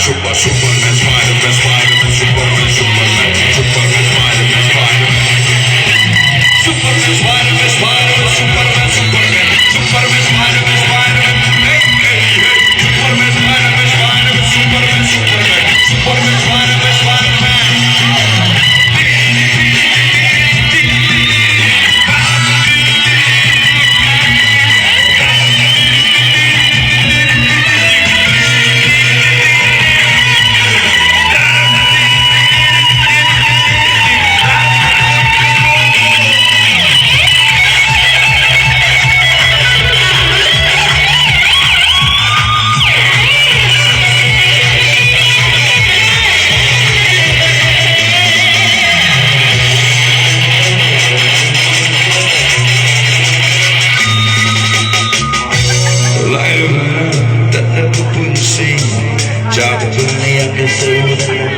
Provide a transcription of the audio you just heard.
Superman, Spider-Man, Spider-Man, Superman, Superman, Superman, Spider-Man, Spider-Man. Superman, Spider-Man, Spider-Man, Superman, Superman, Superman, Spider-Man, Spider-Man. Hey, hey, hey. Superman, Spider-Man, Spider-Man, Superman, Superman, Superman, Spider-Man, Spider-Man. Job to me up the soul.